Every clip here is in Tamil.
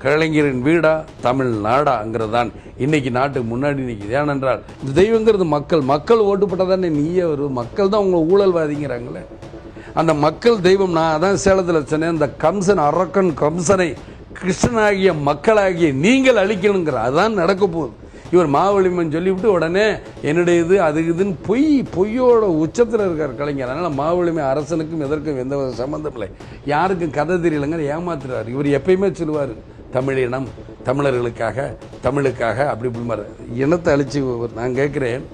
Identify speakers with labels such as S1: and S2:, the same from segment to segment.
S1: கலைஞரின் வீடா தமிழ்நாடாங்கிறது தான் இன்னைக்கு நாட்டுக்கு முன்னாடி நிற்கிது. ஏனென்றால் இந்த தெய்வங்கிறது மக்கள் ஓட்டுப்பட்டால் தானே நீயே வரும். மக்கள் தான் உங்களை ஊழல்வாதிங்கிறாங்களே. அந்த மக்கள் தெய்வம். நான் அதான் சேலத்தில் சொன்னேன், இந்த கம்சன் அரக்கன் கம்சனை கிருஷ்ணனாகிய மக்களாகிய நீங்கள் அழிக்கணுங்கிற அதுதான் நடக்க போகுது. இவர் மாவலிமன் சொல்லிவிட்டு உடனே என்னுடைய இது அது இதுன்னு பொய்யோட உச்சத்தில் இருக்கார் கலைஞர். அதனால் மாவலிமை அரசனுக்கும் எதற்கும் எந்த சம்பந்தம் இல்லை. யாருக்கும் கதை தெரியலைங்க, ஏமாத்துறாரு. இவர் எப்பயுமே சொல்லுவார், தமிழினம் தமிழர்களுக்காக அப்படி இப்படி இனத்தை அழிச்சு. நான் கேட்குறேன்,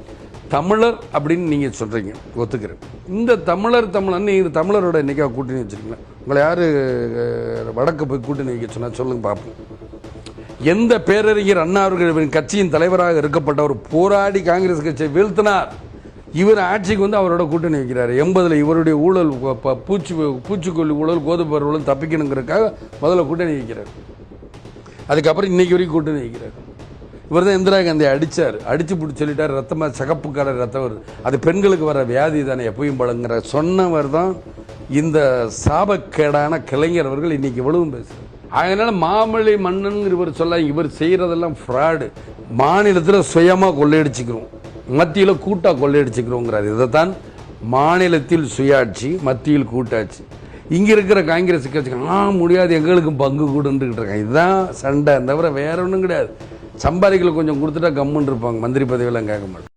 S1: தமிழர் அப்படின்னு நீங்கள் சொல்கிறீங்க, ஒத்துக்கிறேன். இந்த தமிழர்னு நீங்கள் தமிழரோட என்னைக்கா கூட்டணி வச்சுருக்கீங்களா? உங்களை யார் வடக்கு போய் கூட்டணி வைக்க சொன்னால் சொல்லுங்க பார்ப்போம். எந்த பேரறிஞர் அண்ணா அவர்கள் கட்சியின் தலைவராக இருக்கப்பட்டவர் போராடி காங்கிரஸ் கட்சியை வீழ்த்தினார். இவர் ஆட்சிக்கு வந்து அவரோட கூட்டணி வைக்கிறார். 80 இவருடைய ஊழல் பூச்சிக்கொல்லி ஊழல் கோதுமை ஊழல் தப்பிக்கணுங்கிறதுக்காக முதல்ல கூட்டணி வைக்கிறார். அதுக்கப்புறம் இன்னைக்கு வரைக்கும் கூட்டணி வைக்கிறார். இவர் தான் இந்திரா காந்தி அடிச்சு பிடிச்சி சொல்லிட்டார், ரத்தமாக சகப்பு கலர் ரத்தம் வருது, அது பெண்களுக்கு வர வியாதி தானே எப்பயும் பழங்குற சொன்னவர் தான் இந்த சாபக்கேடான கலைஞர் அவர்கள் இன்னைக்கு இவ்வளவும் பேசுகிறார். அதனால மாமல்லி மன்னன் இவர் சொல்ல, இவர் செய்யறதெல்லாம் ஃப்ராடு. மாநிலத்தில் சுயமாக கொள்ளையடிச்சுக்கிறோம், மத்தியில் கூட்டாக கொள்ளையடிச்சுக்கிறோங்கிறார். இதைத்தான் மாநிலத்தில் சுயாட்சி, மத்தியில் கூட்டாட்சி. இங்கே இருக்கிற காங்கிரஸ் கட்சி முடியாது, எங்களுக்கும் பங்கு கூடுன்னுக்கிட்டு இருக்காங்க. இதுதான் சண்டை, தவிர வேற ஒன்றும் கிடையாது. சம்பாதிக்கல கொஞ்சம் கொடுத்துட்டா கம்முன்னு இருப்பாங்க, மந்திரி பதவியெல்லாம் கேட்க மாட்டாங்க.